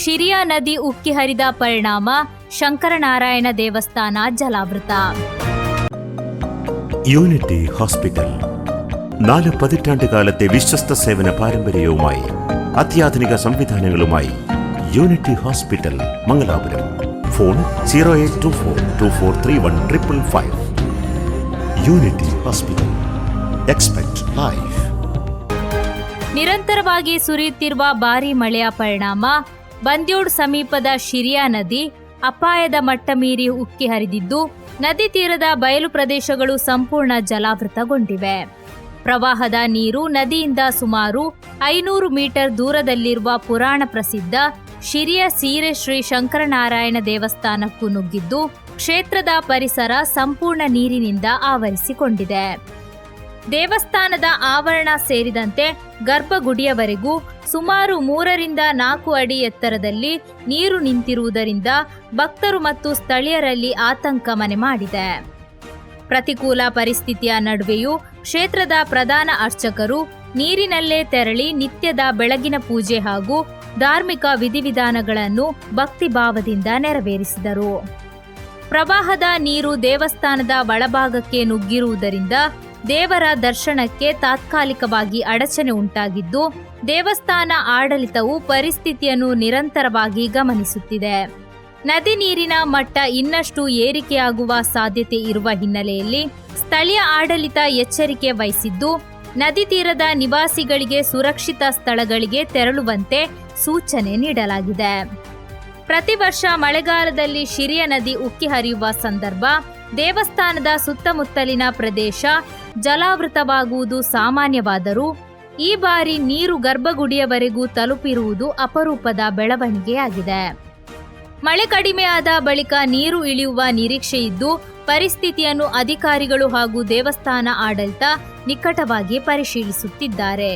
ಶಿರಿಯ ನದಿ ಉಕ್ಕಿ ಹರಿದ ಪರಿಣಾಮ ಶಂಕರನಾರಾಯಣ ದೇವಸ್ಥಾನ ಜಲಾವೃತ. യൂണിറ്റി ഹോസ്പിറ്റൽ 4 പതിറ്റാണ്ടുകാലത്തെ വിശ്വസ്ത സേവന പാരമ്പര്യവുമായി അത്യാധുനിക സംവിധാനങ്ങളുമായി unity hospital Mangalapuram. Phone 0824243155. Unity hospital. Expect life. ನಿರಂತರವಾಗಿ ಸುರಿಯುತ್ತಿರುವ ಭಾರೀ ಮಳೆಯ ಪರಿಣಾಮ ಬಂದ್ಯೋಡ್ ಸಮೀಪದ ಶಿರಿಯ ನದಿ ಅಪಾಯದ ಮಟ್ಟ ಮೀರಿ ಉಕ್ಕಿ ಹರಿದಿದ್ದು, ನದಿ ತೀರದ ಬಯಲು ಪ್ರದೇಶಗಳು ಸಂಪೂರ್ಣ ಜಲಾವೃತಗೊಂಡಿವೆ. ಪ್ರವಾಹದ ನೀರು ನದಿಯಿಂದ ಸುಮಾರು 500 ಮೀಟರ್ ದೂರದಲ್ಲಿರುವ ಪುರಾಣ ಪ್ರಸಿದ್ಧ ಶಿರಿಯ ಸೀರೆ ಶ್ರೀ ಶಂಕರನಾರಾಯಣ ದೇವಸ್ಥಾನಕ್ಕೂ ನುಗ್ಗಿದ್ದು, ಕ್ಷೇತ್ರದ ಪರಿಸರ ಸಂಪೂರ್ಣ ನೀರಿನಿಂದ ಆವರಿಸಿಕೊಂಡಿದೆ. ದೇವಸ್ಥಾನದ ಆವರಣ ಸೇರಿದಂತೆ ಗರ್ಭಗುಡಿಯವರೆಗೂ ಸುಮಾರು 3-4 ಅಡಿ ಎತ್ತರದಲ್ಲಿ ನೀರು ನಿಂತಿರುವುದರಿಂದ ಭಕ್ತರು ಮತ್ತು ಸ್ಥಳೀಯರಲ್ಲಿ ಆತಂಕ ಮನೆ ಮಾಡಿದೆ. ಪ್ರತಿಕೂಲ ಪರಿಸ್ಥಿತಿಯ ನಡುವೆಯೂ ಕ್ಷೇತ್ರದ ಪ್ರಧಾನ ಅರ್ಚಕರು ನೀರಿನಲ್ಲೇ ತೆರಳಿ ನಿತ್ಯದ ಬೆಳಗಿನ ಪೂಜೆ ಹಾಗೂ ಧಾರ್ಮಿಕ ವಿಧಿವಿಧಾನಗಳನ್ನು ಭಕ್ತಿಭಾವದಿಂದ ನೆರವೇರಿಸಿದರು. ಪ್ರವಾಹದ ನೀರು ದೇವಸ್ಥಾನದ ಒಳಭಾಗಕ್ಕೆ ನುಗ್ಗಿರುವುದರಿಂದ ದೇವರ ದರ್ಶನಕ್ಕೆ ತಾತ್ಕಾಲಿಕವಾಗಿ ಅಡಚಣೆ ಉಂಟಾಗಿದ್ದು, ದೇವಸ್ಥಾನ ಆಡಳಿತವು ಪರಿಸ್ಥಿತಿಯನ್ನು ನಿರಂತರವಾಗಿ ಗಮನಿಸುತ್ತಿದೆ. ನದಿ ನೀರಿನ ಮಟ್ಟ ಇನ್ನಷ್ಟು ಏರಿಕೆಯಾಗುವ ಸಾಧ್ಯತೆ ಇರುವ ಹಿನ್ನೆಲೆಯಲ್ಲಿ ಸ್ಥಳೀಯ ಆಡಳಿತ ಎಚ್ಚರಿಕೆ ವಹಿಸಿದ್ದು, ನದಿ ತೀರದ ನಿವಾಸಿಗಳಿಗೆ ಸುರಕ್ಷಿತ ಸ್ಥಳಗಳಿಗೆ ತೆರಳುವಂತೆ ಸೂಚನೆ ನೀಡಲಾಗಿದೆ. ಪ್ರತಿ ವರ್ಷ ಮಳೆಗಾಲದಲ್ಲಿ ಶಿರಿಯ ನದಿ ಉಕ್ಕಿ ಹರಿಯುವ ಸಂದರ್ಭ ದೇವಸ್ಥಾನದ ಸುತ್ತಮುತ್ತಲಿನ ಪ್ರದೇಶ ಜಲಾವೃತವಾಗುವುದು ಸಾಮಾನ್ಯವಾದರೂ, ಈ ಬಾರಿ ನೀರು ಗರ್ಭಗುಡಿಯವರೆಗೂ ತಲುಪಿರುವುದು ಅಪರೂಪದ ಬೆಳವಣಿಗೆಯಾಗಿದೆ. ಮಳೆ ಕಡಿಮೆಯಾದ ಬಳಿಕ ನೀರು ಇಳಿಯುವ ನಿರೀಕ್ಷೆ ಇದ್ದು, ಪರಿಸ್ಥಿತಿಯನ್ನು ಅಧಿಕಾರಿಗಳು ಹಾಗೂ ದೇವಸ್ಥಾನ ಆಡಳಿತ ನಿಕಟವಾಗಿ ಪರಿಶೀಲಿಸುತ್ತಿದ್ದಾರೆ.